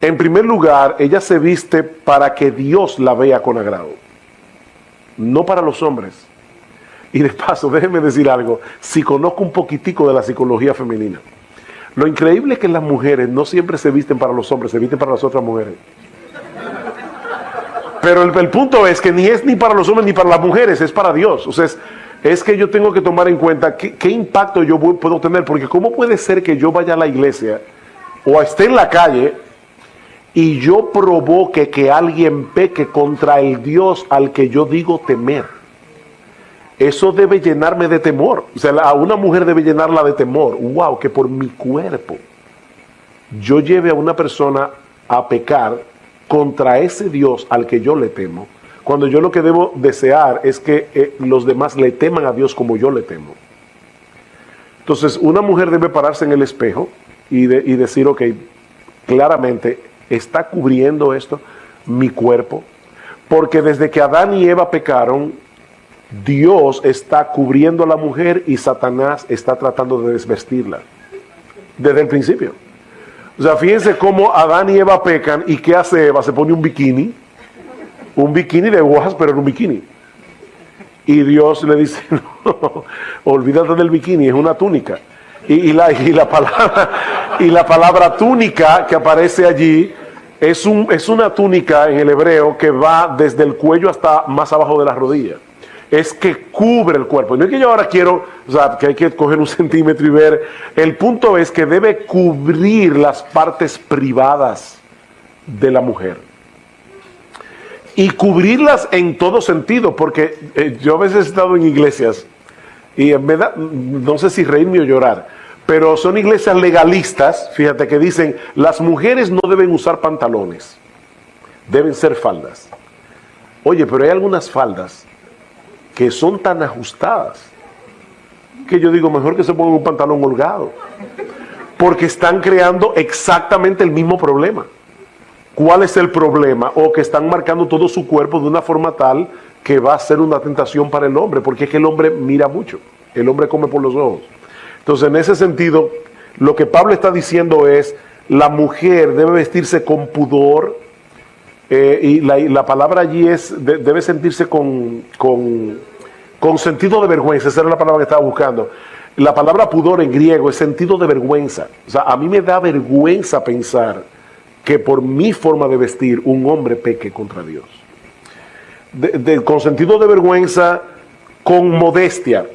En primer lugar, ella se viste para que Dios la vea con agrado, no para los hombres. Y de paso, déjenme decir algo, si conozco un poquitico de la psicología femenina, lo increíble es que las mujeres no siempre se visten para los hombres, se visten para las otras mujeres. Pero el punto es que ni es ni para los hombres ni para las mujeres, es para Dios. O sea, es que yo tengo que tomar en cuenta qué impacto yo puedo tener, porque ¿cómo puede ser que yo vaya a la iglesia o esté en la calle y yo provoque que alguien peque contra el Dios al que yo digo temer? Eso debe llenarme de temor. O sea, a una mujer debe llenarla de temor. Wow, que por mi cuerpo yo lleve a una persona a pecar contra ese Dios al que yo le temo, cuando yo lo que debo desear es que los demás le teman a Dios como yo le temo. Entonces, una mujer debe pararse en el espejo y decir, ok, claramente, ¿está cubriendo esto mi cuerpo? Porque desde que Adán y Eva pecaron, Dios está cubriendo a la mujer y Satanás está tratando de desvestirla. Desde el principio. O sea, fíjense cómo Adán y Eva pecan y ¿qué hace Eva? Se pone un bikini de hojas, pero en un bikini. Y Dios le dice, no, olvídate del bikini, es una túnica. Y la palabra túnica que aparece allí es una túnica en el hebreo que va desde el cuello hasta más abajo de las rodillas. Es que cubre el cuerpo. No es que yo ahora quiero, o sea, que hay que coger un centímetro y ver. El punto es que debe cubrir las partes privadas de la mujer. Y cubrirlas en todo sentido, porque yo a veces he estado en iglesias y en verdad, no sé si reírme o llorar, pero son iglesias legalistas, fíjate, que dicen, las mujeres no deben usar pantalones, deben ser faldas. Oye, pero hay algunas faldas que son tan ajustadas que yo digo, mejor que se pongan un pantalón holgado, porque están creando exactamente el mismo problema. ¿Cuál es el problema? O que están marcando todo su cuerpo de una forma tal que va a ser una tentación para el hombre, porque es que el hombre mira mucho, el hombre come por los ojos. Entonces, en ese sentido, lo que Pablo está diciendo es, la mujer debe vestirse con pudor, y la palabra allí es, debe sentirse con sentido de vergüenza. Esa era la palabra que estaba buscando. La palabra pudor en griego es sentido de vergüenza. O sea, a mí me da vergüenza pensar que por mi forma de vestir un hombre peque contra Dios. Con sentido de vergüenza, con modestia.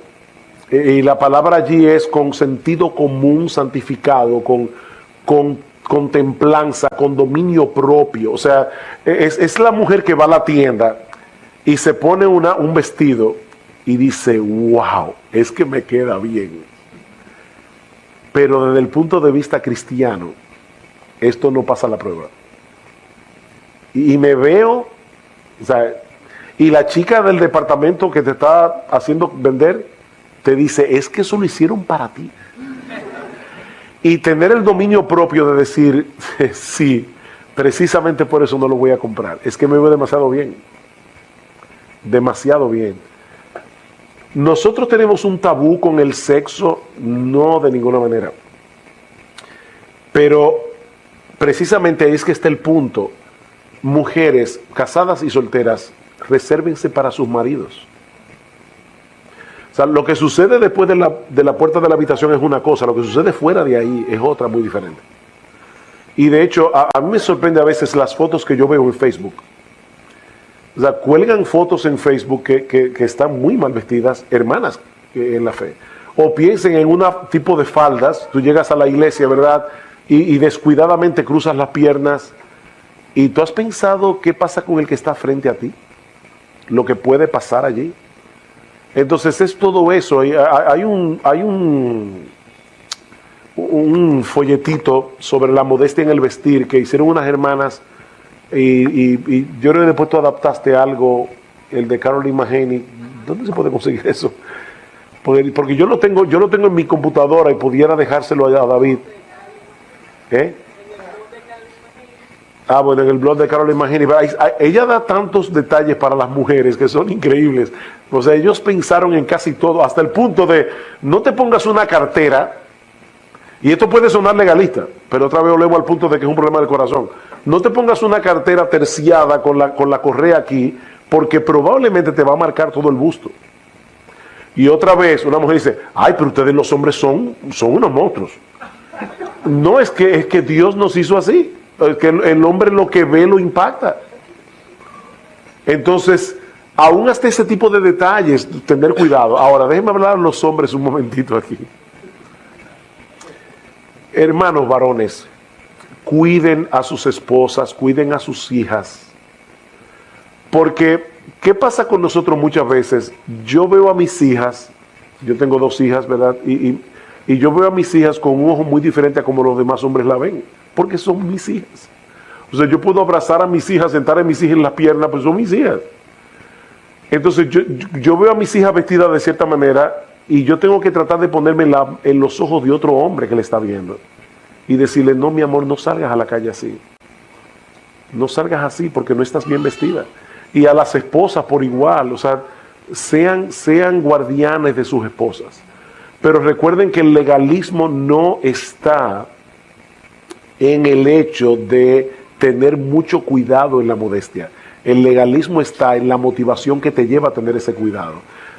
Y la palabra allí es con sentido común santificado, con templanza, con dominio propio. O sea, es la mujer que va a la tienda y se pone un vestido y dice, wow, es que me queda bien. Pero desde el punto de vista cristiano, esto no pasa la prueba. Y me veo, o sea, y la chica del departamento que te está haciendo vender, te dice, es que eso lo hicieron para ti. Y tener el dominio propio de decir, sí, precisamente por eso no lo voy a comprar. Es que me veo demasiado bien. Demasiado bien. Nosotros tenemos un tabú con el sexo, no de ninguna manera. Pero precisamente ahí es que está el punto. Mujeres casadas y solteras, resérvense para sus maridos. O sea, lo que sucede después de la puerta de la habitación es una cosa, lo que sucede fuera de ahí es otra muy diferente. Y de hecho, a mí me sorprende a veces las fotos que yo veo en Facebook. O sea, cuelgan fotos en Facebook que están muy mal vestidas, hermanas en la fe. O piensen en un tipo de faldas, tú llegas a la iglesia, ¿verdad? Y descuidadamente cruzas las piernas. ¿Y tú has pensado qué pasa con el que está frente a ti? Lo que puede pasar allí. Entonces es todo eso. Hay un folletito sobre la modestia en el vestir que hicieron unas hermanas y yo creo que después tú adaptaste algo, el de Caroline Mahoney. ¿Dónde se puede conseguir eso? Porque yo lo tengo en mi computadora y pudiera dejárselo a David. Bueno, en el blog de Caroline Mahoney. Ella da tantos detalles para las mujeres que son increíbles. O sea, ellos pensaron en casi todo, hasta el punto de no te pongas una cartera Y esto puede sonar legalista, pero otra vez volvemos al punto de que es un problema del corazón. No te pongas una cartera terciada con la correa aquí, porque probablemente te va a marcar todo el busto. Y otra vez una mujer dice, ay, pero ustedes los hombres son unos monstruos. No, es que Dios nos hizo así. Es que el hombre lo que ve lo impacta. Entonces, aún hasta ese tipo de detalles, tener cuidado. Ahora, déjenme hablar a los hombres un momentito aquí. Hermanos varones, cuiden a sus esposas, cuiden a sus hijas. Porque, ¿qué pasa con nosotros muchas veces? Yo veo a mis hijas, yo tengo 2 hijas, ¿verdad? Y yo veo a mis hijas con un ojo muy diferente a como los demás hombres la ven, porque son mis hijas. O sea, yo puedo abrazar a mis hijas, sentar a mis hijas en las piernas, pues son mis hijas. Entonces, yo veo a mis hijas vestidas de cierta manera y yo tengo que tratar de ponerme en los ojos de otro hombre que le está viendo y decirle, no, mi amor, no salgas a la calle así. No salgas así porque no estás bien vestida. Y a las esposas por igual, o sea, sean guardianes de sus esposas. Pero recuerden que el legalismo no está en el hecho de tener mucho cuidado en la modestia. El legalismo está en la motivación que te lleva a tener ese cuidado.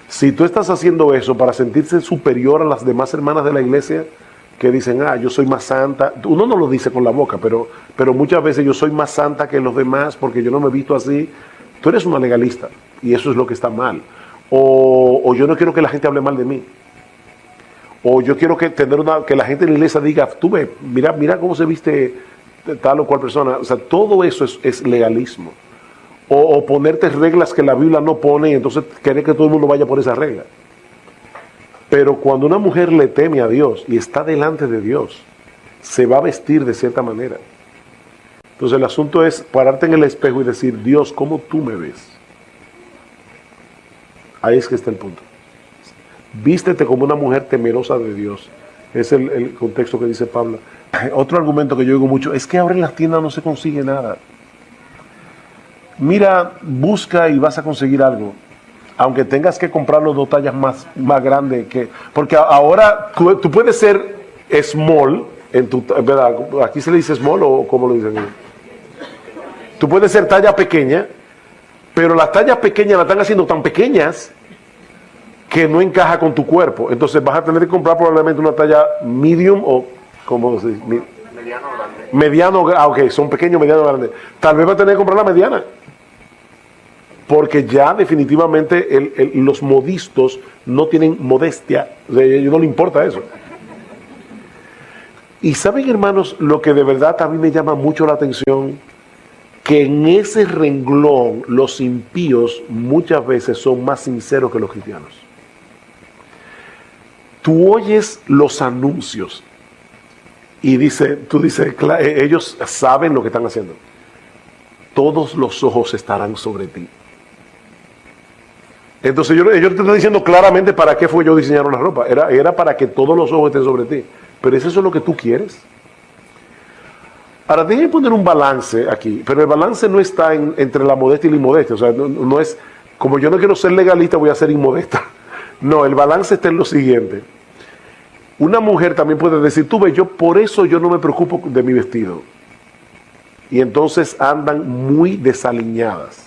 Si tú estás haciendo eso para sentirse superior a las demás hermanas de la iglesia, que dicen, yo soy más santa, uno no lo dice con la boca, pero muchas veces yo soy más santa que los demás porque yo no me he visto así, tú eres una legalista y eso es lo que está mal. O yo no quiero que la gente hable mal de mí. O yo quiero que la gente en la iglesia diga, tú ve, mira cómo se viste tal o cual persona. O sea, todo eso es legalismo. O ponerte reglas que la Biblia no pone y entonces querer que todo el mundo vaya por esa regla. Pero cuando una mujer le teme a Dios y está delante de Dios, se va a vestir de cierta manera. Entonces el asunto es pararte en el espejo y decir, Dios, ¿cómo tú me ves? Ahí es que está el punto. Vístete como una mujer temerosa de Dios. Es el contexto que dice Pablo. Otro argumento que yo digo mucho es que ahora en las tiendas no se consigue nada. Mira, busca y vas a conseguir algo. Aunque tengas que comprarlo 2 tallas más grandes. Porque ahora tú puedes ser small, ¿verdad? Aquí se le dice small o ¿cómo lo dicen? Tú puedes ser talla pequeña, pero las tallas pequeñas las están haciendo tan pequeñas que no encaja con tu cuerpo. Entonces vas a tener que comprar probablemente una talla medium o, ¿cómo se dice? Mediano grande. Mediano, ok, son pequeños, mediano, grandes. Tal vez vas a tener que comprar la mediana. Porque ya definitivamente los modistos no tienen modestia. A ellos no les importa eso. Y saben, hermanos, lo que de verdad a mí me llama mucho la atención, que en ese renglón los impíos muchas veces son más sinceros que los cristianos. Tú oyes los anuncios y tú dices, ellos saben lo que están haciendo. Todos los ojos estarán sobre ti. Entonces ellos te están diciendo claramente para qué fue yo diseñar una ropa. Era para que todos los ojos estén sobre ti. Pero ¿es eso lo que tú quieres? Ahora, déjenme poner un balance aquí. Pero el balance no está entre la modestia y la inmodestia. O sea, no es, como yo no quiero ser legalista, voy a ser inmodesta. No, el balance está en lo siguiente. Una mujer también puede decir, tú ves, por eso yo no me preocupo de mi vestido. Y entonces andan muy desaliñadas.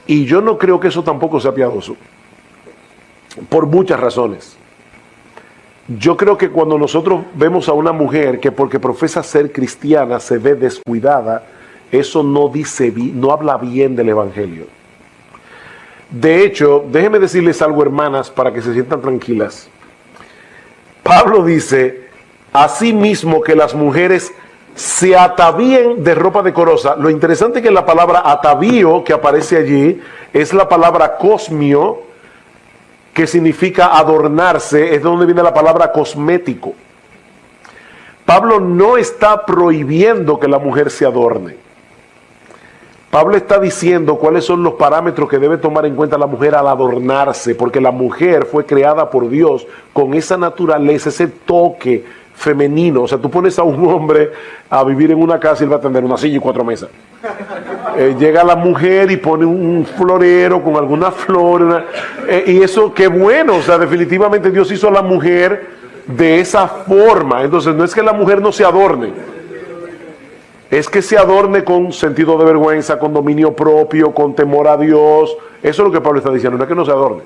Y yo no creo que eso tampoco sea piadoso. Por muchas razones. Yo creo que cuando nosotros vemos a una mujer que porque profesa ser cristiana se ve descuidada, eso no habla bien del evangelio. De hecho, déjenme decirles algo, hermanas, para que se sientan tranquilas. Pablo dice, asimismo que las mujeres se atavíen de ropa decorosa. Lo interesante es que la palabra atavío que aparece allí es la palabra cosmio, que significa adornarse, es de donde viene la palabra cosmético. Pablo no está prohibiendo que la mujer se adorne. Pablo está diciendo cuáles son los parámetros que debe tomar en cuenta la mujer al adornarse, porque la mujer fue creada por Dios con esa naturaleza, ese toque femenino. O sea, tú pones a un hombre a vivir en una casa y él va a tener una silla y 4 mesas. Llega la mujer y pone un florero con alguna flor, y eso, qué bueno. O sea, definitivamente Dios hizo a la mujer de esa forma. Entonces no es que la mujer no se adorne, es que se adorne con sentido de vergüenza, con dominio propio, con temor a Dios. Eso es lo que Pablo está diciendo, no es que no se adorne.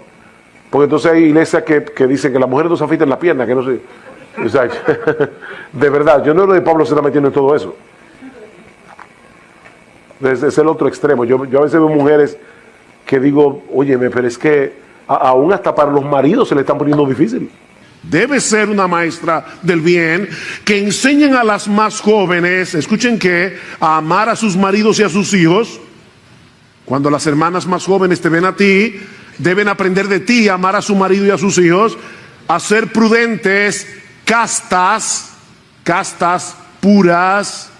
Porque entonces hay iglesias que dicen que la mujer no se afeita en la pierna, que no se... O sea, de verdad, yo no creo que Pablo se está metiendo en todo eso. Es el otro extremo. Yo a veces veo mujeres que digo, óyeme, pero es que aún hasta para los maridos se le están poniendo difícil. Debe ser una maestra del bien que enseñen a las más jóvenes, escuchen que, a amar a sus maridos y a sus hijos. Cuando las hermanas más jóvenes te ven a ti, deben aprender de ti a amar a su marido y a sus hijos, a ser prudentes, castas, puras,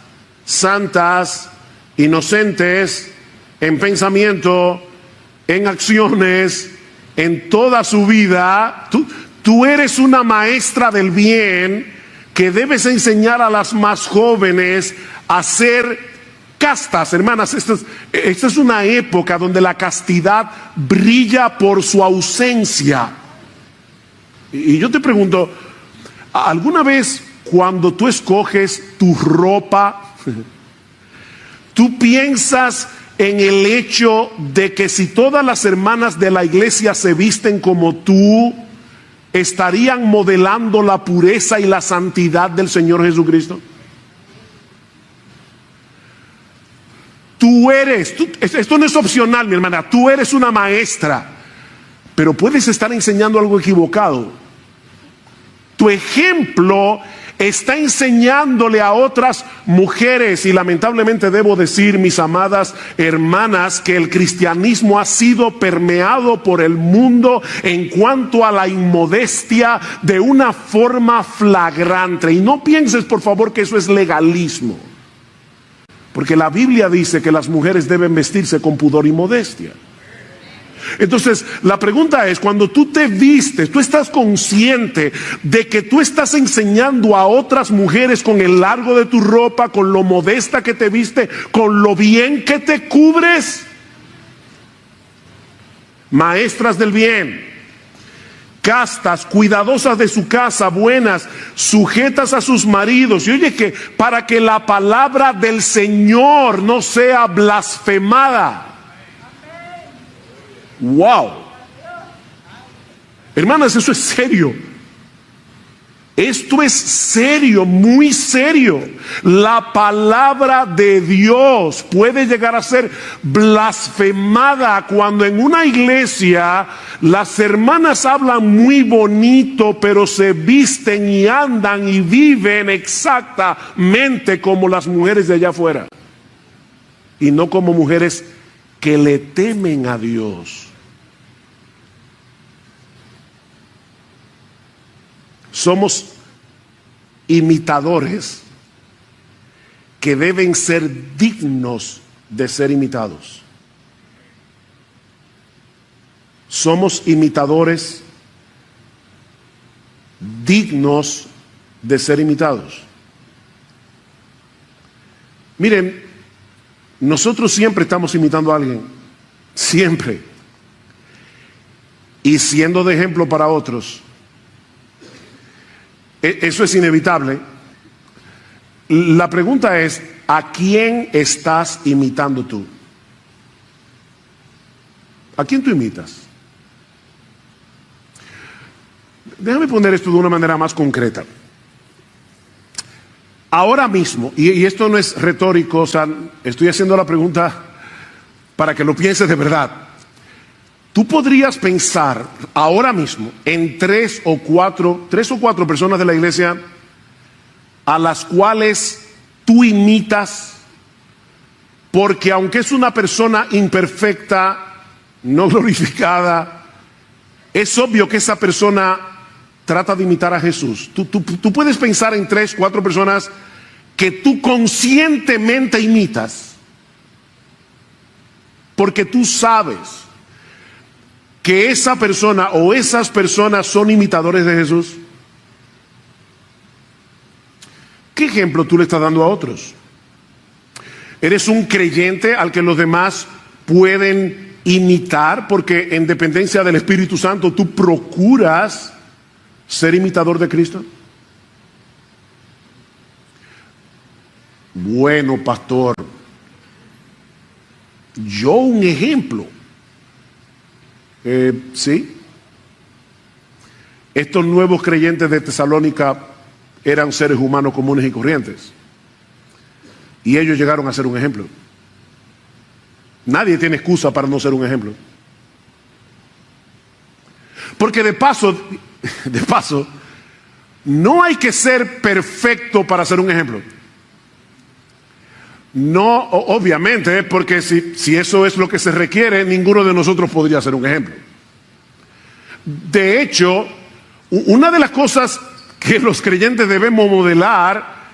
santas, inocentes, en pensamiento, en acciones, en toda su vida. Tú eres una maestra del bien que debes enseñar a las más jóvenes a ser castas, hermanas. Esta es una época donde la castidad brilla por su ausencia. Y yo te pregunto, ¿alguna vez cuando tú escoges tu ropa, tú piensas en el hecho de que si todas las hermanas de la iglesia se visten como tú, estarían modelando la pureza y la santidad del Señor Jesucristo? Esto no es opcional, mi hermana, tú eres una maestra, pero puedes estar enseñando algo equivocado. Tu ejemplo está enseñándole a otras mujeres, y lamentablemente debo decir, mis amadas hermanas, que el cristianismo ha sido permeado por el mundo en cuanto a la inmodestia de una forma flagrante. Y no pienses, por favor, que eso es legalismo, porque la Biblia dice que las mujeres deben vestirse con pudor y modestia. Entonces, la pregunta es, cuando tú te vistes, tú estás consciente de que tú estás enseñando a otras mujeres con el largo de tu ropa, con lo modesta que te viste, con lo bien que te cubres. Maestras del bien, castas, cuidadosas de su casa, buenas, sujetas a sus maridos. Y oye, que para que la palabra del Señor no sea blasfemada. Wow, hermanas, eso es serio. Esto es serio, muy serio. La palabra de Dios puede llegar a ser blasfemada cuando en una iglesia las hermanas hablan muy bonito, pero se visten y andan y viven exactamente como las mujeres de allá afuera, y no como mujeres que le temen a Dios. Somos imitadores que deben ser dignos de ser imitados. Somos imitadores dignos de ser imitados. Miren, nosotros siempre estamos imitando a alguien, siempre, y siendo de ejemplo para otros. Eso es inevitable. La pregunta es, ¿a quién estás imitando tú? ¿A quién tú imitas? Déjame poner esto de una manera más concreta. Ahora mismo, y esto no es retórico, o sea, estoy haciendo la pregunta para que lo pienses de verdad. Tú podrías pensar ahora mismo en tres o cuatro personas de la iglesia a las cuales tú imitas, porque aunque es una persona imperfecta, no glorificada, es obvio que esa persona trata de imitar a Jesús. Tú puedes pensar en 3, 4 personas que tú conscientemente imitas, porque tú sabes que esa persona o esas personas son imitadores de Jesús. ¿Qué ejemplo tú le estás dando a otros? ¿Eres un creyente al que los demás pueden imitar? Porque en dependencia del Espíritu Santo tú procuras ser imitador de Cristo. Bueno, pastor, yo un ejemplo. Sí. Estos nuevos creyentes de Tesalónica eran seres humanos comunes y corrientes. Y ellos llegaron a ser un ejemplo. Nadie tiene excusa para no ser un ejemplo. Porque de paso, no hay que ser perfecto para ser un ejemplo. No, obviamente, porque si eso es lo que se requiere, ninguno de nosotros podría ser un ejemplo. De hecho, una de las cosas que los creyentes debemos modelar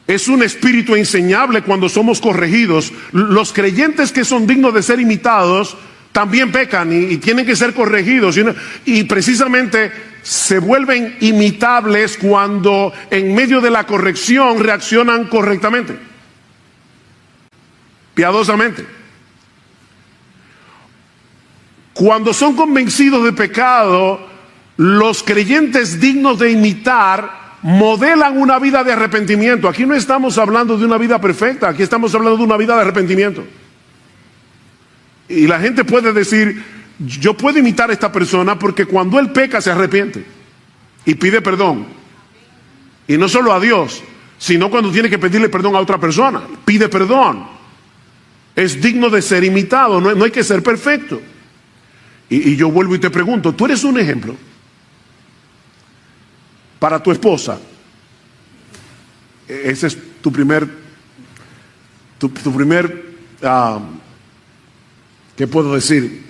es un espíritu enseñable cuando somos corregidos. Los creyentes que son dignos de ser imitados también pecan y tienen que ser corregidos. Y precisamente se vuelven imitables cuando en medio de la corrección reaccionan correctamente, piadosamente. Cuando son convencidos de pecado, los creyentes dignos de imitar modelan una vida de arrepentimiento. Aquí no estamos hablando de una vida perfecta, aquí estamos hablando de una vida de arrepentimiento. Y la gente puede decir, yo puedo imitar a esta persona porque cuando él peca se arrepiente y pide perdón. Y no solo a Dios, sino cuando tiene que pedirle perdón a otra persona, pide perdón. Es digno de ser imitado, no hay que ser perfecto. Y yo vuelvo y te pregunto, ¿tú eres un ejemplo para tu esposa? Ese es tu primer, ¿qué puedo decir?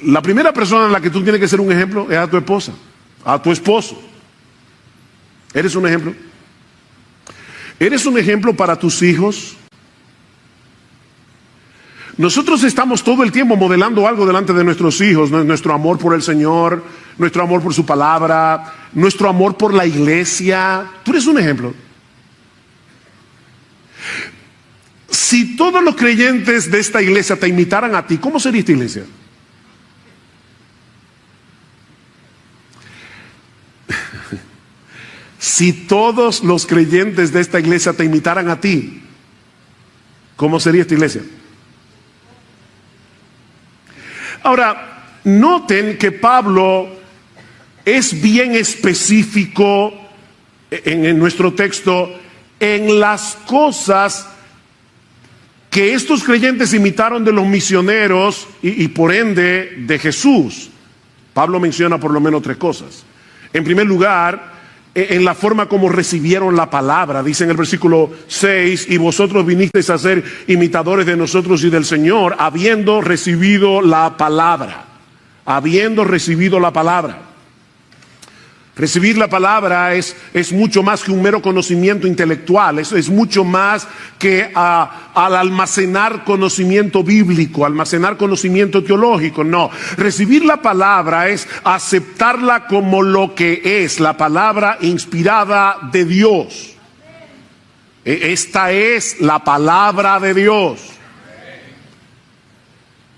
La primera persona en la que tú tienes que ser un ejemplo es a tu esposa, a tu esposo. ¿Eres un ejemplo? ¿Eres un ejemplo para tus hijos? Nosotros estamos todo el tiempo modelando algo delante de nuestros hijos, nuestro amor por el Señor, nuestro amor por su palabra, nuestro amor por la iglesia. Tú eres un ejemplo. Si todos los creyentes de esta iglesia te imitaran a ti, ¿cómo sería esta iglesia? Si todos los creyentes de esta iglesia te imitaran a ti, ¿cómo sería esta iglesia? Ahora, noten que Pablo es bien específico en nuestro texto en las cosas que estos creyentes imitaron de los misioneros y por ende de Jesús. Pablo menciona por lo menos 3 cosas. En primer lugar, en la forma como recibieron la palabra. Dice en el versículo 6, y vosotros vinisteis a ser imitadores de nosotros y del Señor, habiendo recibido la palabra. Habiendo recibido la palabra. Recibir la palabra es mucho más que un mero conocimiento intelectual, es mucho más que al almacenar conocimiento bíblico, almacenar conocimiento teológico. No, recibir la palabra es aceptarla como lo que es, la palabra inspirada de Dios. Esta es la palabra de Dios.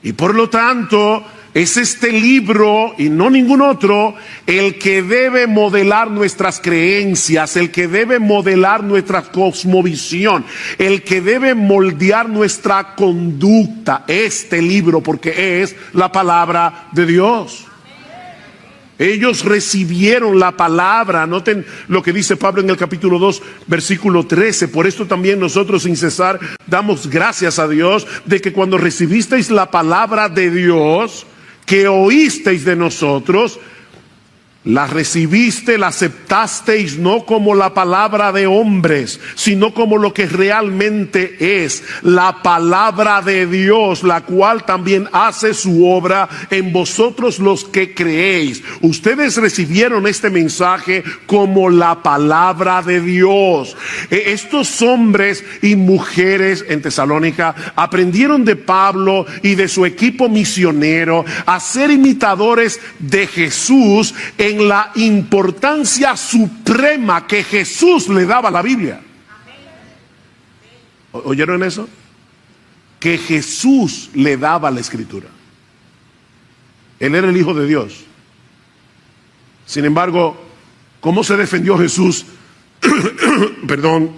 Y por lo tanto, es este libro y no ningún otro el que debe modelar nuestras creencias, el que debe modelar nuestra cosmovisión, el que debe moldear nuestra conducta. Este libro, porque es la palabra de Dios. Ellos recibieron la palabra. Noten lo que dice Pablo en el capítulo 2, versículo 13. Por esto también nosotros sin cesar damos gracias a Dios de que cuando recibisteis la palabra de Dios, que oísteis de nosotros, la recibiste, la aceptasteis no como la palabra de hombres, sino como lo que realmente es, la palabra de Dios, la cual también hace su obra en vosotros los que creéis. Ustedes recibieron este mensaje como la palabra de Dios. Estos hombres y mujeres en Tesalónica aprendieron de Pablo y de su equipo misionero a ser imitadores de Jesús en la importancia suprema que Jesús le daba a la Biblia. ¿Oyeron eso? Que Jesús le daba a la Escritura. Él era el Hijo de Dios. Sin embargo, ¿cómo se defendió Jesús? Perdón.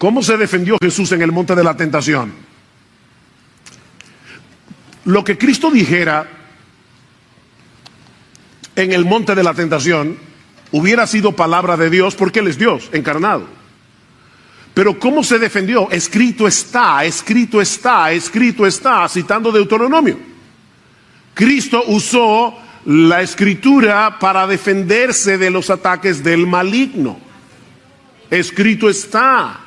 ¿Cómo se defendió Jesús en el monte de la tentación? Lo que Cristo dijera en el monte de la tentación hubiera sido palabra de Dios, porque Él es Dios encarnado. Pero ¿cómo se defendió? Escrito está, escrito está, escrito está, citando Deuteronomio. Cristo usó la escritura para defenderse de los ataques del maligno. Escrito está.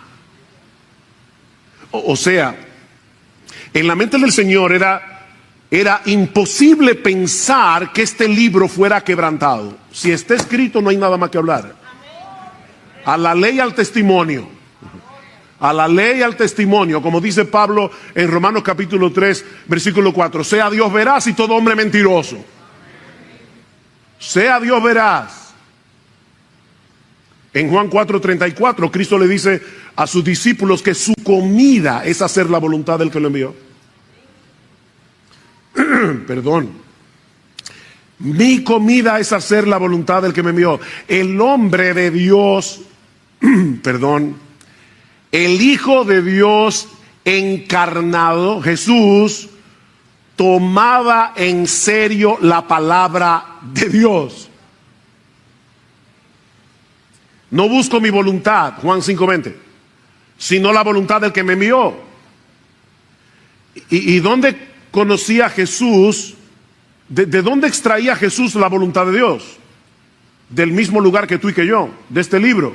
O sea, en la mente del Señor era imposible pensar que este libro fuera quebrantado. Si está escrito, no hay nada más que hablar. A la ley, al testimonio. A la ley, al testimonio, como dice Pablo en Romanos capítulo 3, versículo 4. Sea Dios veraz y todo hombre mentiroso. Sea Dios veraz. En Juan 4:34, Cristo le dice a sus discípulos que su comida es hacer la voluntad del que lo envió. Perdón. Mi comida es hacer la voluntad del que me envió. El hombre de Dios, perdón, el Hijo de Dios encarnado, Jesús, tomaba en serio la palabra de Dios. No busco mi voluntad, Juan 5:20, sino la voluntad del que me envió. ¿Y dónde conocía Jesús? ¿De dónde extraía Jesús la voluntad de Dios? Del mismo lugar que tú y que yo, de este libro.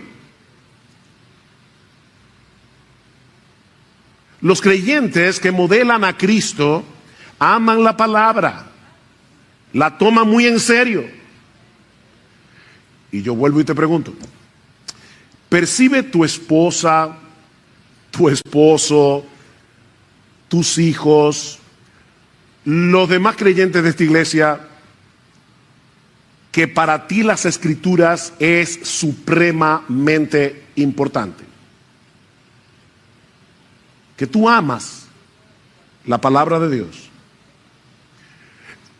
Los creyentes que modelan a Cristo aman la palabra, la toman muy en serio. Y yo vuelvo y te pregunto, ¿percibe tu esposa, tu esposo, tus hijos, los demás creyentes de esta iglesia, que para ti las escrituras es supremamente importante? Que tú amas la palabra de Dios.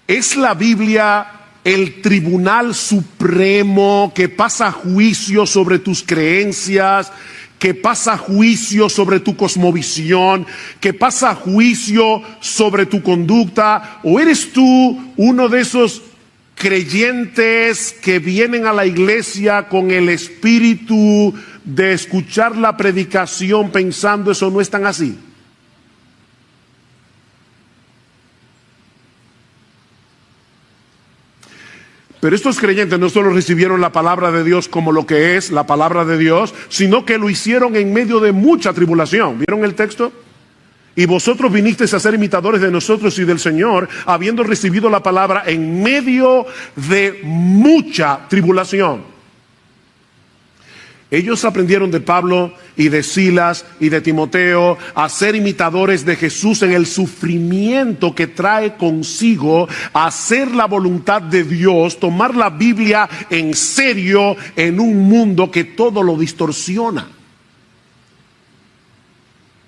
¿Es la Biblia el tribunal supremo que pasa juicio sobre tus creencias, que pasa juicio sobre tu cosmovisión, que pasa juicio sobre tu conducta? ¿O eres tú uno de esos creyentes que vienen a la iglesia con el espíritu de escuchar la predicación pensando eso no es tan así? Pero estos creyentes no solo recibieron la palabra de Dios como lo que es la palabra de Dios, sino que lo hicieron en medio de mucha tribulación. ¿Vieron el texto? Y vosotros vinisteis a ser imitadores de nosotros y del Señor, habiendo recibido la palabra en medio de mucha tribulación. Ellos aprendieron de Pablo y de Silas y de Timoteo a ser imitadores de Jesús en el sufrimiento que trae consigo hacer la voluntad de Dios, tomar la Biblia en serio en un mundo que todo lo distorsiona.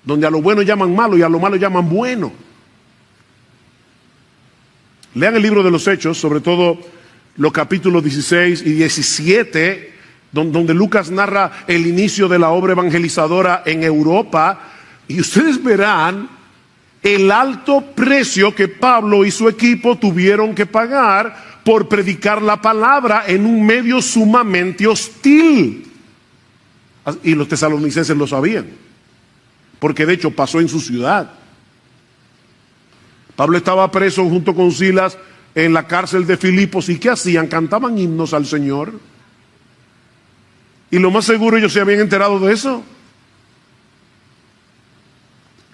Donde a lo bueno llaman malo y a lo malo llaman bueno. Lean el libro de los Hechos, sobre todo los capítulos 16 y 17, donde Lucas narra el inicio de la obra evangelizadora en Europa, y ustedes verán el alto precio que Pablo y su equipo tuvieron que pagar por predicar la palabra en un medio sumamente hostil. Y los tesalonicenses lo sabían, porque de hecho pasó en su ciudad. Pablo estaba preso junto con Silas en la cárcel de Filipos, y ¿qué hacían? Cantaban himnos al Señor. Y lo más seguro ellos se habían enterado de eso.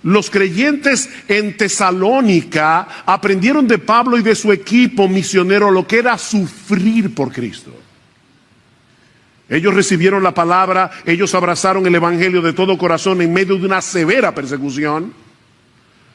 Los creyentes en Tesalónica aprendieron de Pablo y de su equipo misionero lo que era sufrir por Cristo. Ellos recibieron la palabra, ellos abrazaron el evangelio de todo corazón en medio de una severa persecución.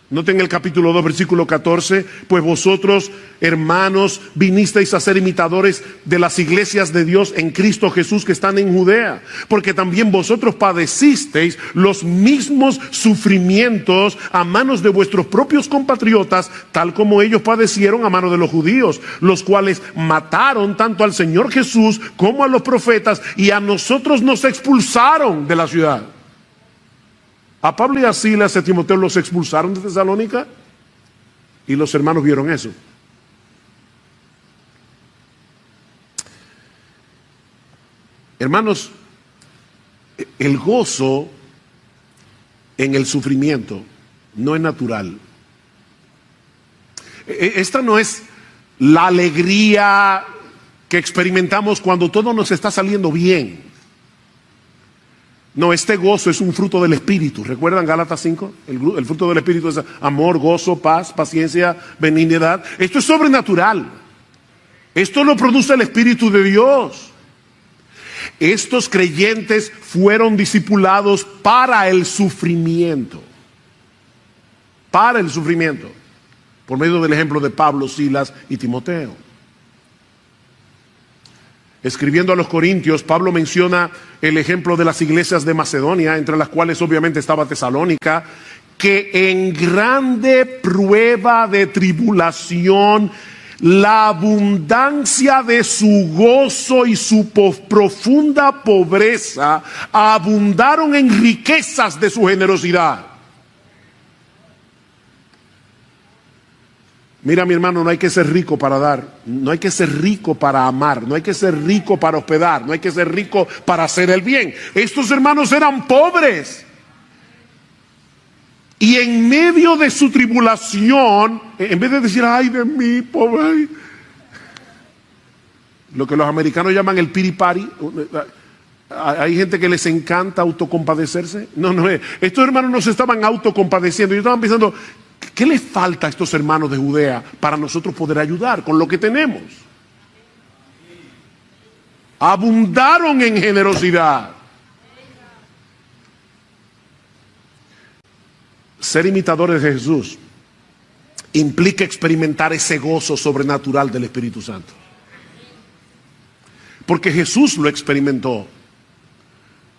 Noten el capítulo 2, versículo 14. Pues vosotros, hermanos, vinisteis a ser imitadores de las iglesias de Dios en Cristo Jesús que están en Judea, porque también vosotros padecisteis los mismos sufrimientos a manos de vuestros propios compatriotas, tal como ellos padecieron a manos de los judíos, los cuales mataron tanto al Señor Jesús como a los profetas, y a nosotros nos expulsaron de la ciudad. A Pablo y a Silas y a Timoteo los expulsaron de Tesalónica y los hermanos vieron eso. Hermanos, el gozo en el sufrimiento no es natural. Esta no es la alegría que experimentamos cuando todo nos está saliendo bien. No, este gozo es un fruto del Espíritu. ¿Recuerdan Gálatas 5? El fruto del Espíritu es amor, gozo, paz, paciencia, benignidad. Esto es sobrenatural. Esto lo produce el Espíritu de Dios. Estos creyentes fueron discipulados para el sufrimiento. Para el sufrimiento. Por medio del ejemplo de Pablo, Silas y Timoteo. Escribiendo a los Corintios, Pablo menciona el ejemplo de las iglesias de Macedonia, entre las cuales obviamente estaba Tesalónica, que en grande prueba de tribulación, la abundancia de su gozo y su profunda pobreza abundaron en riquezas de su generosidad. Mira, mi hermano, no hay que ser rico para dar, no hay que ser rico para amar, no hay que ser rico para hospedar, no hay que ser rico para hacer el bien. Estos hermanos eran pobres. Y en medio de su tribulación, en vez de decir, ay de mí, pobre, lo que los americanos llaman el pity party, hay gente que les encanta autocompadecerse. No, estos hermanos no se estaban autocompadeciendo, ellos estaban pensando, ¿qué les falta a estos hermanos de Judea para nosotros poder ayudar con lo que tenemos? Abundaron en generosidad. Ser imitadores de Jesús implica experimentar ese gozo sobrenatural del Espíritu Santo. Porque Jesús lo experimentó.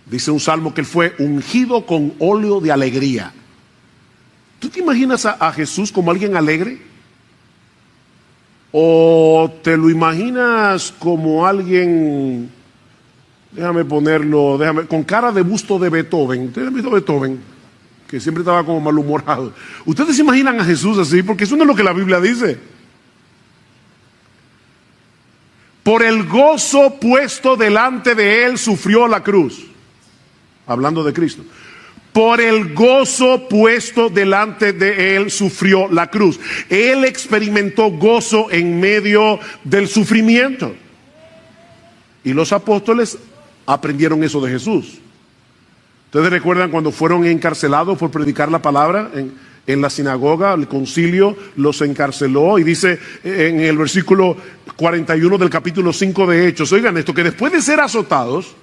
Dice un salmo que él fue ungido con óleo de alegría. ¿Tú te imaginas a Jesús como alguien alegre? ¿O te lo imaginas como alguien, con cara de busto de Beethoven? ¿Ustedes han visto Beethoven? Que siempre estaba como malhumorado. ¿Ustedes se imaginan a Jesús así? Porque eso no es lo que la Biblia dice. Por el gozo puesto delante de él sufrió la cruz. Hablando de Cristo. Por el gozo puesto delante de él sufrió la cruz. Él experimentó gozo en medio del sufrimiento. Y los apóstoles aprendieron eso de Jesús. ¿Ustedes recuerdan cuando fueron encarcelados por predicar la palabra en la sinagoga? El concilio los encarceló y dice en el versículo 41 del capítulo 5 de Hechos, oigan esto, que después de ser azotados,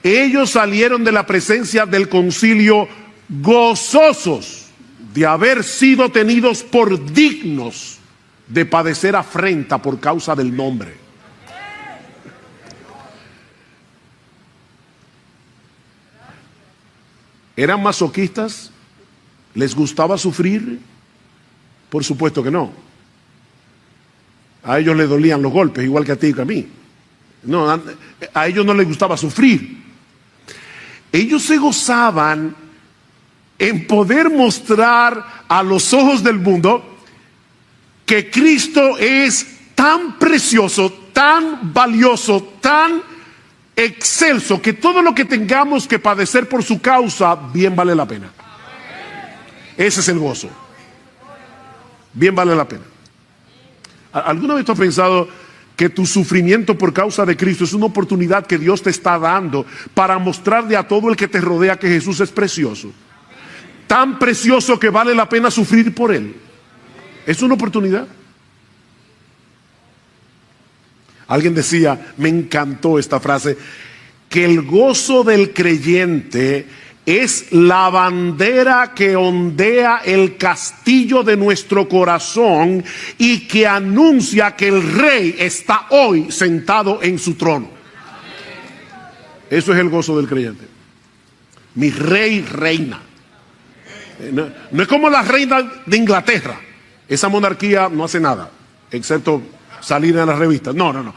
ellos salieron de la presencia del concilio gozosos de haber sido tenidos por dignos de padecer afrenta por causa del nombre. ¿Eran masoquistas? ¿Les gustaba sufrir? Por supuesto que no. A ellos les dolían los golpes, igual que a ti y que a mí. No, a ellos no les gustaba sufrir. Ellos se gozaban en poder mostrar a los ojos del mundo que Cristo es tan precioso, tan valioso, tan excelso, que todo lo que tengamos que padecer por su causa, bien vale la pena. Ese es el gozo. Bien vale la pena. ¿Alguna vez tú has pensado que tu sufrimiento por causa de Cristo es una oportunidad que Dios te está dando para mostrarle a todo el que te rodea que Jesús es precioso? Tan precioso que vale la pena sufrir por Él. Es una oportunidad. Alguien decía, me encantó esta frase, que el gozo del creyente es la bandera que ondea el castillo de nuestro corazón y que anuncia que el Rey está hoy sentado en su trono. Eso es el gozo del creyente. Mi Rey reina. No es como la reina de Inglaterra. Esa monarquía no hace nada, excepto salir en las revistas. No.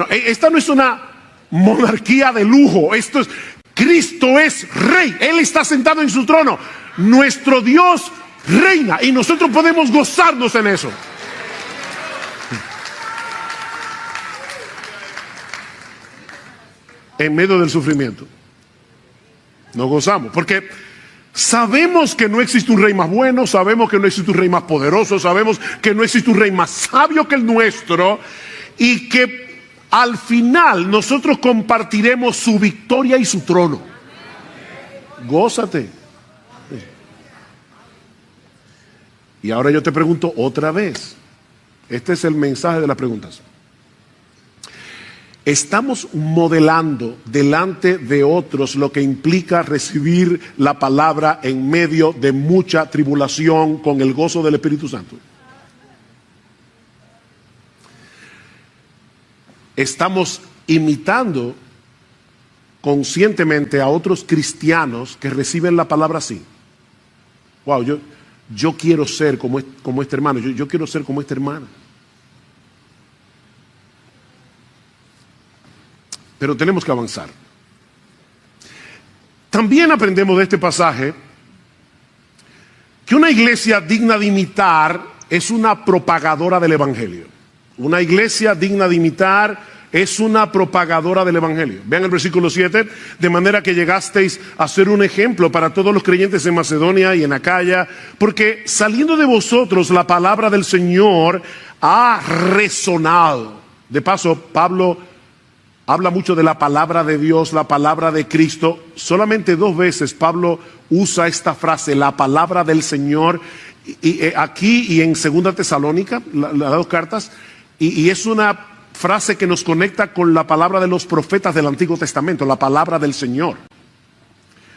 Esta no es una monarquía de lujo. Cristo es rey. Él está sentado en su trono. Nuestro Dios reina y nosotros podemos gozarnos en eso. En medio del sufrimiento nos gozamos, porque sabemos que no existe un rey más bueno, sabemos que no existe un rey más poderoso, sabemos que no existe un rey más sabio que el nuestro, y que al final nosotros compartiremos su victoria y su trono. Gózate. Y ahora yo te pregunto otra vez, este es el mensaje de las preguntas. Estamos modelando delante de otros lo que implica recibir la palabra en medio de mucha tribulación con el gozo del Espíritu Santo. Estamos imitando conscientemente a otros cristianos que reciben la palabra así. Wow, yo quiero ser como este hermano, yo quiero ser como esta hermana. Pero tenemos que avanzar. También aprendemos de este pasaje que una iglesia digna de imitar es una propagadora del Evangelio. Una iglesia digna de imitar es una propagadora del Evangelio. Vean el versículo 7, de manera que llegasteis a ser un ejemplo para todos los creyentes en Macedonia y en Acaya, porque saliendo de vosotros la palabra del Señor ha resonado. De paso, Pablo habla mucho de la palabra de Dios, la palabra de Cristo. Solamente 2 veces Pablo usa esta frase, la palabra del Señor, aquí y en 2 Tesalónica, las 2 cartas, y es una frase que nos conecta con la palabra de los profetas del Antiguo Testamento, la palabra del Señor.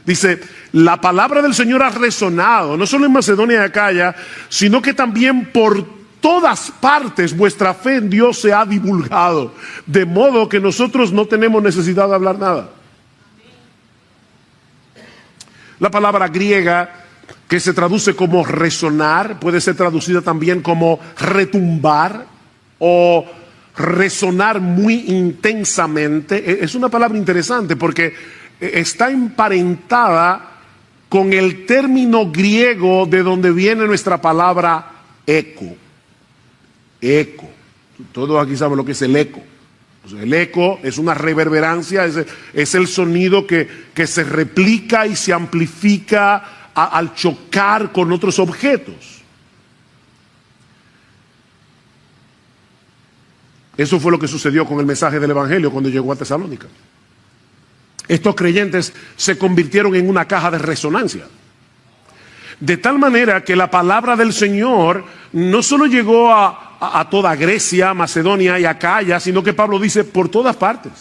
Dice, la palabra del Señor ha resonado, no solo en Macedonia y Acaya, sino que también por todas partes vuestra fe en Dios se ha divulgado, de modo que nosotros no tenemos necesidad de hablar nada. La palabra griega que se traduce como resonar puede ser traducida también como retumbar o resonar muy intensamente. Es una palabra interesante porque está emparentada con el término griego de donde viene nuestra palabra eco. Eco. Todos aquí saben lo que es el eco. El eco es una reverberancia, es el sonido que se replica y se amplifica al chocar con otros objetos. Eso fue lo que sucedió con el mensaje del Evangelio cuando llegó a Tesalónica. Estos creyentes se convirtieron en una caja de resonancia. De tal manera que la palabra del Señor no solo llegó a toda Grecia, Macedonia y Acaya, sino que Pablo dice por todas partes.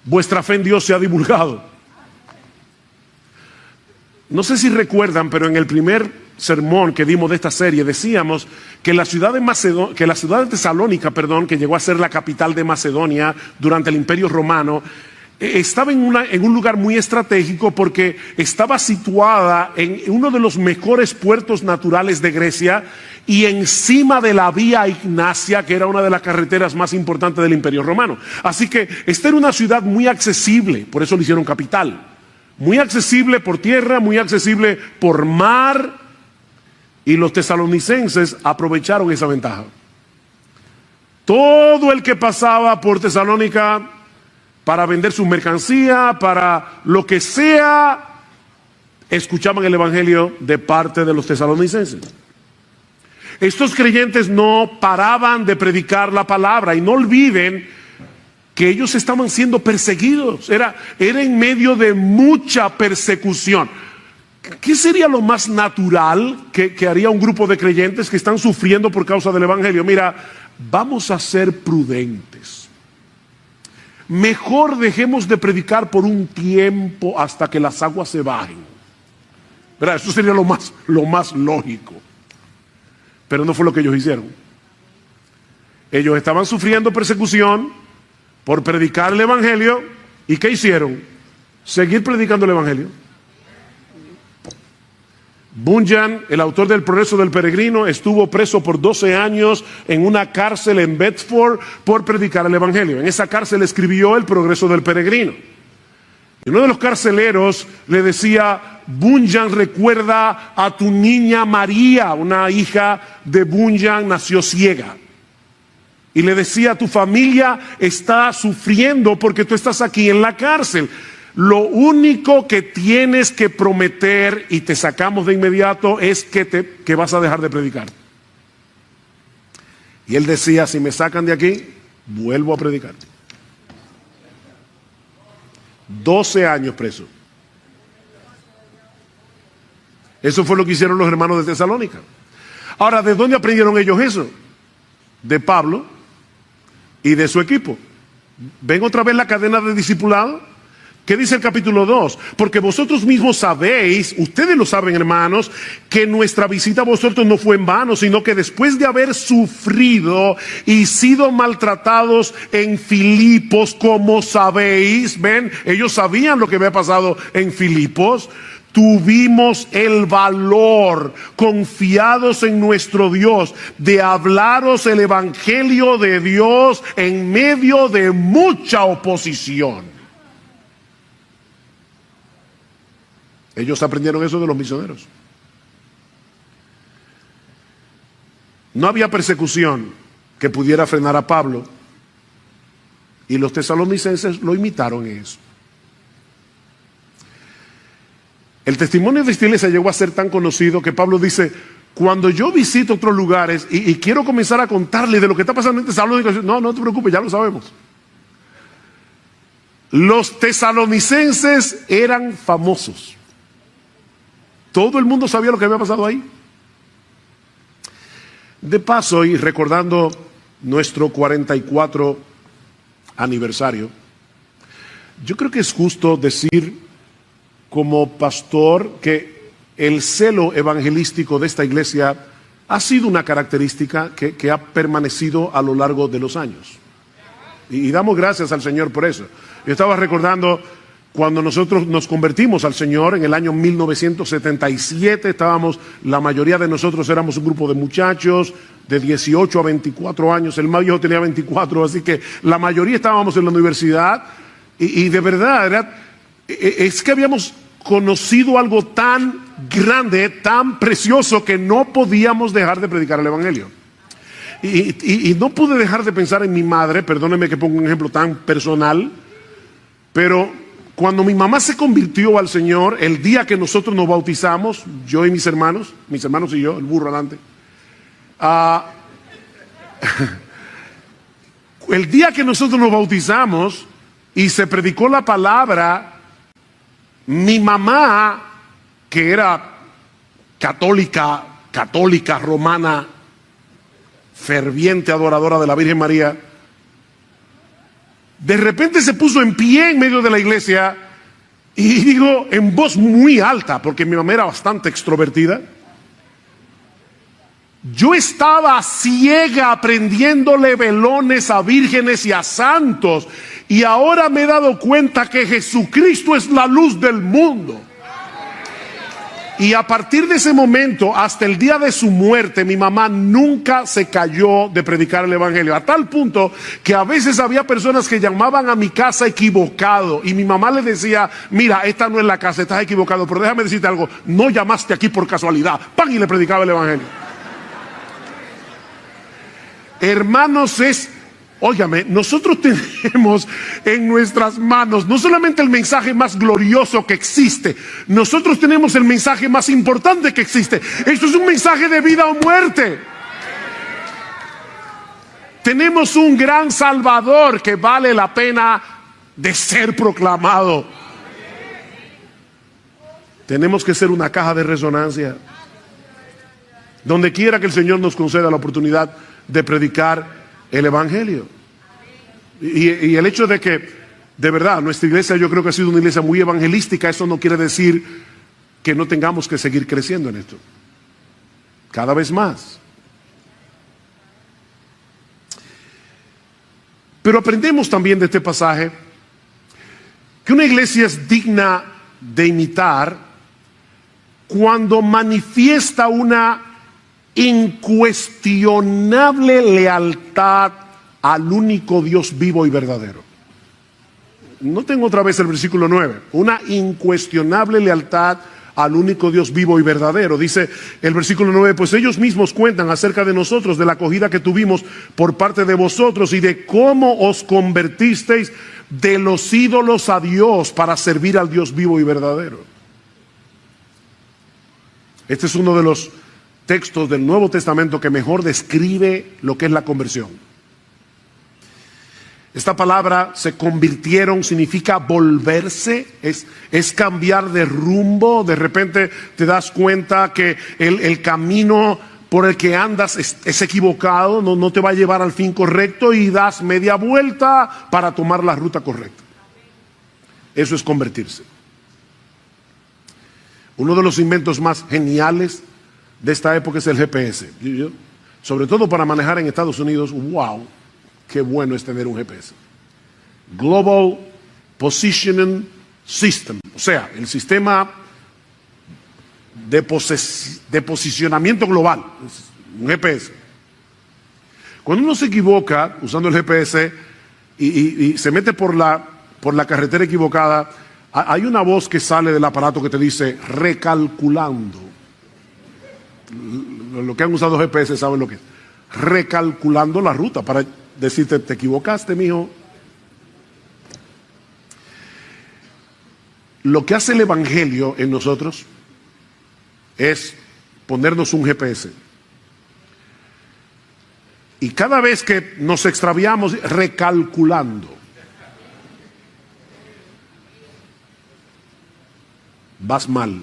Vuestra fe en Dios se ha divulgado. No sé si recuerdan, pero en el primer sermón que dimos de esta serie decíamos que la ciudad de Tesalónica, que llegó a ser la capital de Macedonia durante el Imperio Romano, estaba en un lugar muy estratégico porque estaba situada en uno de los mejores puertos naturales de Grecia y encima de la vía Ignacia, que era una de las carreteras más importantes del Imperio Romano. Así que esta era una ciudad muy accesible, por eso le hicieron capital. Muy accesible por tierra, muy accesible por mar, y los tesalonicenses aprovecharon esa ventaja. Todo el que pasaba por Tesalónica para vender su mercancía, para lo que sea, escuchaban el Evangelio de parte de los tesalonicenses. Estos creyentes no paraban de predicar la palabra, y no olviden que ellos estaban siendo perseguidos. Era en medio de mucha persecución. ¿Qué sería lo más natural que haría un grupo de creyentes que están sufriendo por causa del Evangelio? Mira, vamos a ser prudentes. Mejor dejemos de predicar por un tiempo hasta que las aguas se bajen. ¿Verdad? Eso sería lo más lógico. Pero no fue lo que ellos hicieron. Ellos estaban sufriendo persecución por predicar el Evangelio. ¿Y qué hicieron? Seguir predicando el Evangelio. Bunyan, el autor del Progreso del Peregrino, estuvo preso por 12 años en una cárcel en Bedford por predicar el Evangelio. En esa cárcel escribió el Progreso del Peregrino. Y uno de los carceleros le decía: Bunyan recuerda a tu niña María, una hija de Bunyan, nació ciega. Y le decía: tu familia está sufriendo porque tú estás aquí en la cárcel. Lo único que tienes que prometer, y te sacamos de inmediato, es que vas a dejar de predicar. Y él decía: si me sacan de aquí, vuelvo a predicar. 12 años preso. Eso fue lo que hicieron los hermanos de Tesalónica. Ahora, ¿de dónde aprendieron ellos eso? De Pablo y de su equipo. ¿Ven otra vez la cadena de discipulado? ¿Qué dice el capítulo 2? Porque vosotros mismos sabéis, ustedes lo saben, hermanos, que nuestra visita a vosotros no fue en vano, sino que después de haber sufrido y sido maltratados en Filipos, como sabéis, ven, ellos sabían lo que había pasado en Filipos, tuvimos el valor, confiados en nuestro Dios, de hablaros el evangelio de Dios en medio de mucha oposición. Ellos aprendieron eso de los misioneros. No había persecución que pudiera frenar a Pablo, y los tesalonicenses lo imitaron en eso. El testimonio de esta iglesia llegó a ser tan conocido que Pablo dice: cuando yo visito otros lugares y quiero comenzar a contarles de lo que está pasando en Tesalónica, no te preocupes, ya lo sabemos. Los tesalonicenses eran famosos. Todo el mundo sabía lo que había pasado ahí. De paso, y recordando nuestro 44 aniversario, yo creo que es justo decir como pastor que el celo evangelístico de esta iglesia ha sido una característica que ha permanecido a lo largo de los años. Y damos gracias al Señor por eso. Yo estaba recordando cuando nosotros nos convertimos al Señor en el año 1977, la mayoría de nosotros éramos un grupo de muchachos de 18 a 24 años, el más viejo tenía 24, así que la mayoría estábamos en la universidad, y de verdad, es que habíamos conocido algo tan grande, tan precioso, que no podíamos dejar de predicar el Evangelio. Y no pude dejar de pensar en mi madre, perdónenme que ponga un ejemplo tan personal, pero cuando mi mamá se convirtió al Señor, el día que nosotros nos bautizamos, yo y mis hermanos y yo, el burro adelante, el día que nosotros nos bautizamos y se predicó la palabra, mi mamá, que era católica romana, ferviente adoradora de la Virgen María, de repente se puso en pie en medio de la iglesia y dijo en voz muy alta, porque mi mamá era bastante extrovertida: yo estaba ciega aprendiéndole velones a vírgenes y a santos, y ahora me he dado cuenta que Jesucristo es la luz del mundo. Y a partir de ese momento hasta el día de su muerte, mi mamá nunca se calló de predicar el Evangelio, a tal punto que a veces había personas que llamaban a mi casa equivocado, y mi mamá le decía: mira, esta no es la casa, estás equivocado, pero déjame decirte algo, no llamaste aquí por casualidad. ¡Pam! Y le predicaba el Evangelio. Hermanos, óigame, nosotros tenemos en nuestras manos no solamente el mensaje más glorioso que existe, nosotros tenemos el mensaje más importante que existe. Esto es un mensaje de vida o muerte. Tenemos un gran Salvador que vale la pena de ser proclamado. Tenemos que ser una caja de resonancia. Donde quiera que el Señor nos conceda la oportunidad de predicar el Evangelio. Y el hecho de que, de verdad, nuestra iglesia, yo creo que ha sido una iglesia muy evangelística, eso no quiere decir que no tengamos que seguir creciendo en esto, cada vez más. Pero aprendemos también de este pasaje que una iglesia es digna de imitar cuando manifiesta una incuestionable lealtad al único Dios vivo y verdadero. No tengo otra vez el versículo 9. Una incuestionable lealtad al único Dios vivo y verdadero. Dice el versículo 9, pues ellos mismos cuentan acerca de nosotros, de la acogida que tuvimos por parte de vosotros y de cómo os convertisteis de los ídolos a Dios para servir al Dios vivo y verdadero. Este es uno de los textos del Nuevo Testamento que mejor describe lo que es la conversión. Esta palabra, se convirtieron, significa volverse, es cambiar de rumbo. De repente te das cuenta que el camino por el que andas es equivocado, no te va a llevar al fin correcto y das media vuelta para tomar la ruta correcta. Eso es convertirse. Uno de los inventos más geniales de esta época es el GPS. Sobre todo para manejar en Estados Unidos, wow. Qué bueno es tener un GPS. Global Positioning System. O sea, el sistema de posicionamiento global. Un GPS. Cuando uno se equivoca usando el GPS y se mete por la carretera equivocada, hay una voz que sale del aparato que te dice recalculando. Lo que han usado GPS saben lo que es. Recalculando la ruta para decirte, te equivocaste, mijo. Lo que hace el Evangelio en nosotros es ponernos un GPS. Y cada vez que nos extraviamos, recalculando. Vas mal.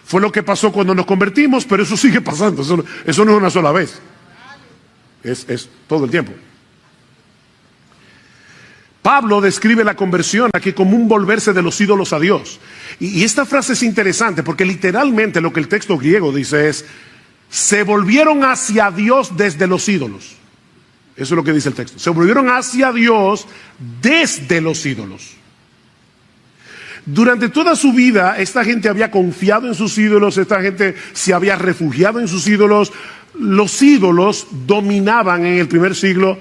Fue lo que pasó cuando nos convertimos, pero eso sigue pasando. Eso no es una sola vez. Es todo el tiempo. Pablo describe la conversión aquí como un volverse de los ídolos a Dios. Y esta frase es interesante porque literalmente lo que el texto griego dice es: se volvieron hacia Dios desde los ídolos. Eso es lo que dice el texto. Se volvieron hacia Dios desde los ídolos. Durante toda su vida, esta gente había confiado en sus ídolos, esta gente se había refugiado en sus ídolos. Los ídolos dominaban en el primer siglo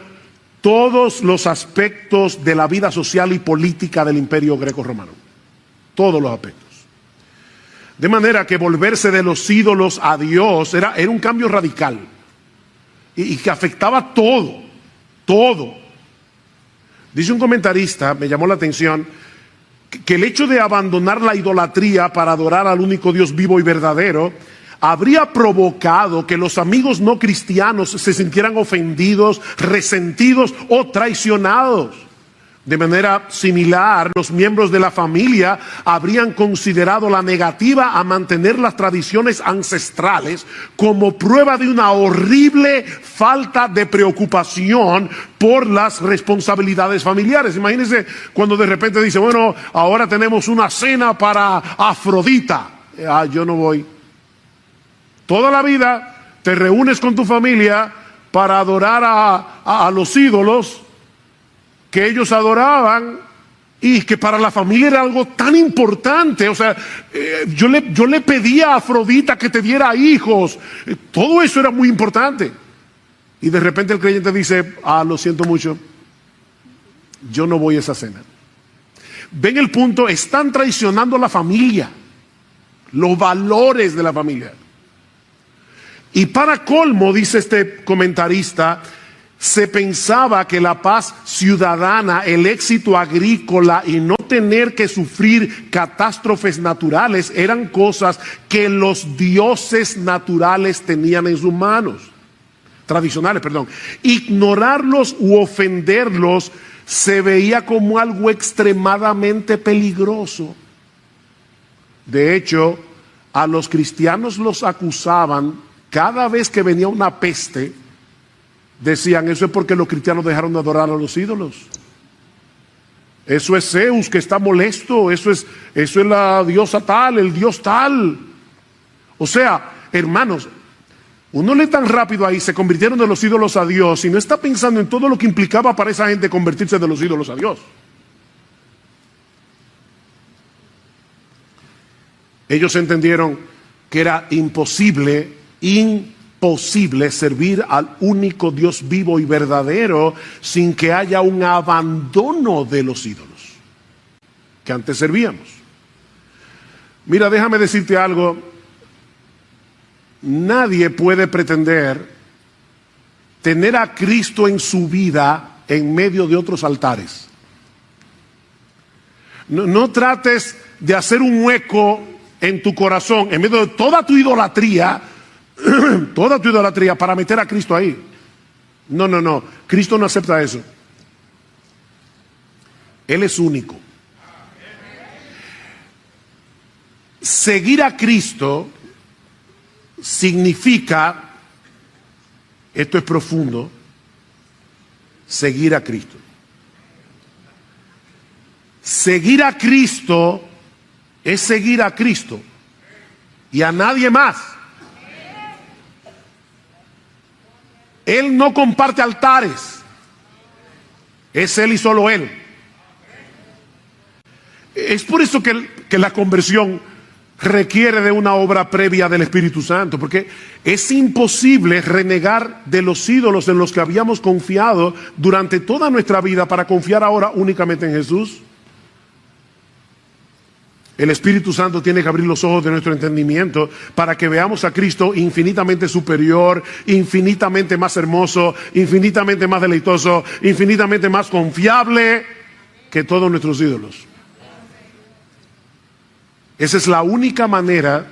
todos los aspectos de la vida social y política del imperio greco-romano. Todos los aspectos. De manera que volverse de los ídolos a Dios era un cambio radical. Y que afectaba todo. Todo. Dice un comentarista, me llamó la atención, que el hecho de abandonar la idolatría para adorar al único Dios vivo y verdadero habría provocado que los amigos no cristianos se sintieran ofendidos, resentidos o traicionados. De manera similar, los miembros de la familia habrían considerado la negativa a mantener las tradiciones ancestrales como prueba de una horrible falta de preocupación por las responsabilidades familiares. Imagínense cuando de repente dice, bueno, ahora tenemos una cena para Afrodita. Yo no voy. Toda la vida te reúnes con tu familia para adorar a los ídolos que ellos adoraban y que para la familia era algo tan importante. O sea, yo le pedía a Afrodita que te diera hijos. Todo eso era muy importante. Y de repente el creyente dice, lo siento mucho, yo no voy a esa cena. Ven el punto, están traicionando a la familia, los valores de la familia. Y para colmo, dice este comentarista, se pensaba que la paz ciudadana, el éxito agrícola y no tener que sufrir catástrofes naturales eran cosas que los dioses naturales tenían en sus manos. Tradicionales, perdón. Ignorarlos u ofenderlos se veía como algo extremadamente peligroso. De hecho, a los cristianos los acusaban cada vez que venía una peste. Decían, eso es porque los cristianos dejaron de adorar a los ídolos. Eso es Zeus que está molesto, eso es la diosa tal, el dios tal. O sea, hermanos, uno lee tan rápido ahí, se convirtieron de los ídolos a Dios, y no está pensando en todo lo que implicaba para esa gente convertirse de los ídolos a Dios. Ellos entendieron que era imposible servir al único Dios vivo y verdadero sin que haya un abandono de los ídolos que antes servíamos. Mira, déjame decirte algo. Nadie puede pretender tener a Cristo en su vida en medio de otros altares. No trates de hacer un hueco en tu corazón, en medio de toda tu idolatría, para meter a Cristo ahí. No. Cristo no acepta eso. Él es único. Seguir a Cristo significa, esto es profundo, seguir a Cristo. Seguir a Cristo es seguir a Cristo y a nadie más. Él no comparte altares. Es Él y solo Él. Es por eso que la conversión requiere de una obra previa del Espíritu Santo, porque es imposible renegar de los ídolos en los que habíamos confiado durante toda nuestra vida para confiar ahora únicamente en Jesús. El Espíritu Santo tiene que abrir los ojos de nuestro entendimiento para que veamos a Cristo infinitamente superior, infinitamente más hermoso, infinitamente más deleitoso, infinitamente más confiable que todos nuestros ídolos. Esa es la única manera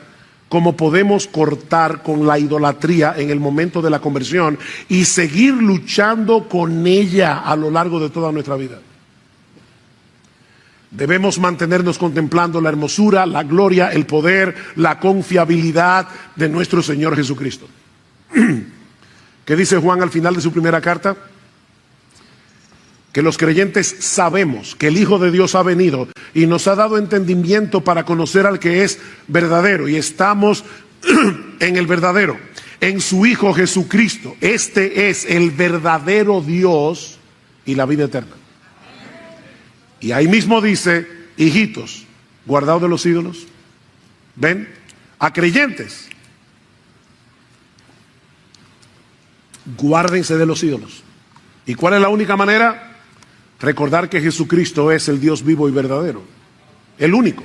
como podemos cortar con la idolatría en el momento de la conversión y seguir luchando con ella a lo largo de toda nuestra vida. Debemos mantenernos contemplando la hermosura, la gloria, el poder, la confiabilidad de nuestro Señor Jesucristo. ¿Qué dice Juan al final de su primera carta? Que los creyentes sabemos que el Hijo de Dios ha venido y nos ha dado entendimiento para conocer al que es verdadero, y estamos en el verdadero, en su Hijo Jesucristo. Este es el verdadero Dios y la vida eterna. Y ahí mismo dice: hijitos, guardaos de los ídolos. ¿Ven? A creyentes, guárdense de los ídolos. ¿Y cuál es la única manera? Recordar que Jesucristo es el Dios vivo y verdadero, el único.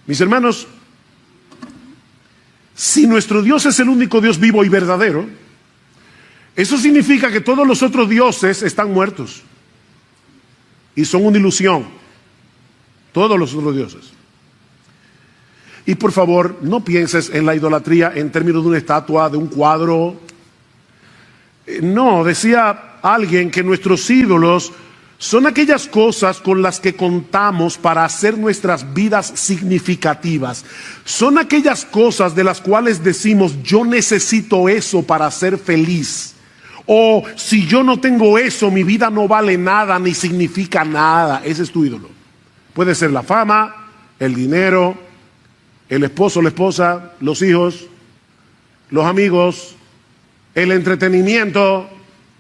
Mis hermanos, si nuestro Dios es el único Dios vivo y verdadero, eso significa que todos los otros dioses están muertos y son una ilusión. Todos los otros dioses. Y por favor, no pienses en la idolatría en términos de una estatua, de un cuadro. No, decía alguien que nuestros ídolos son aquellas cosas con las que contamos para hacer nuestras vidas significativas. Son aquellas cosas de las cuales decimos: yo necesito eso para ser feliz. O si yo no tengo eso, mi vida no vale nada ni significa nada. Ese es tu ídolo. Puede ser la fama, el dinero, el esposo, la esposa, los hijos, los amigos, el entretenimiento,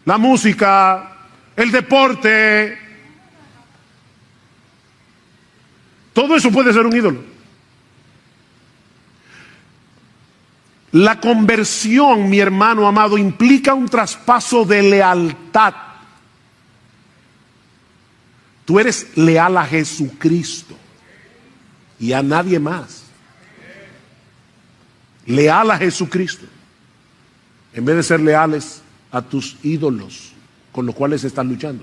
la música, el deporte. Todo eso puede ser un ídolo. La conversión, mi hermano amado, implica un traspaso de lealtad. Tú eres leal a Jesucristo y a nadie más. Leal a Jesucristo, en vez de ser leales a tus ídolos con los cuales estás luchando.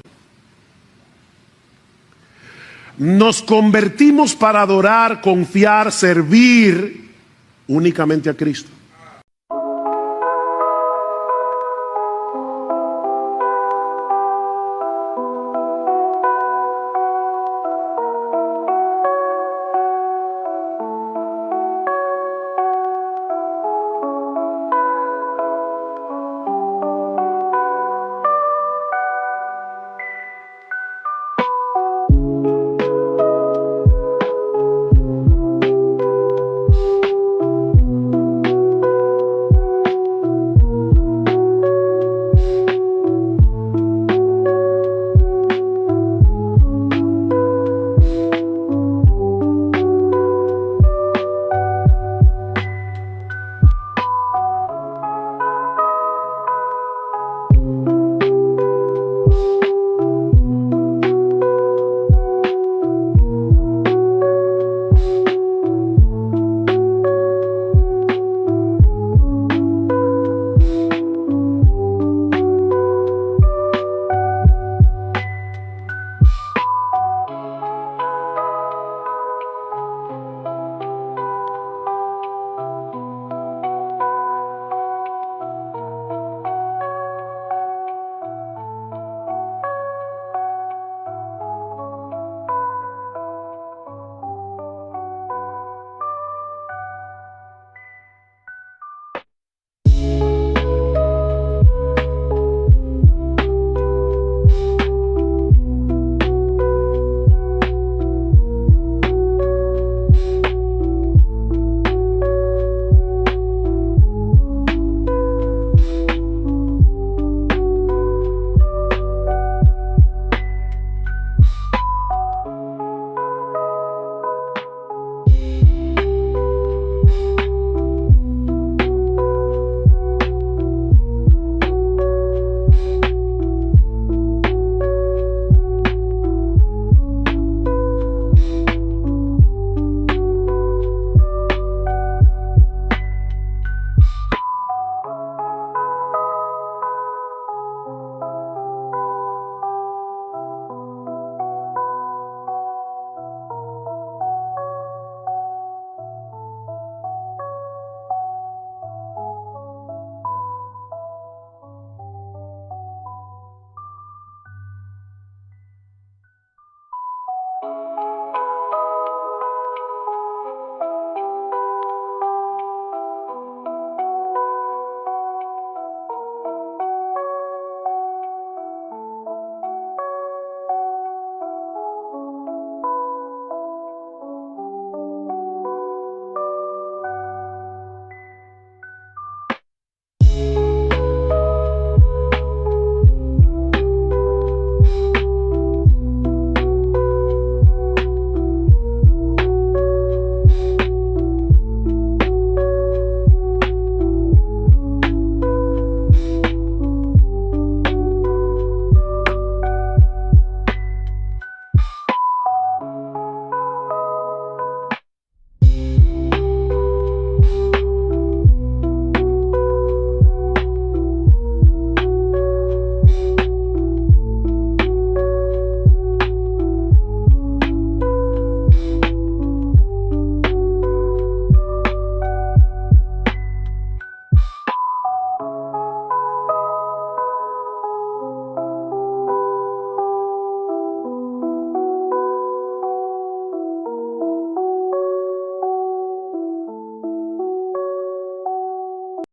Nos convertimos para adorar, confiar, servir únicamente a Cristo.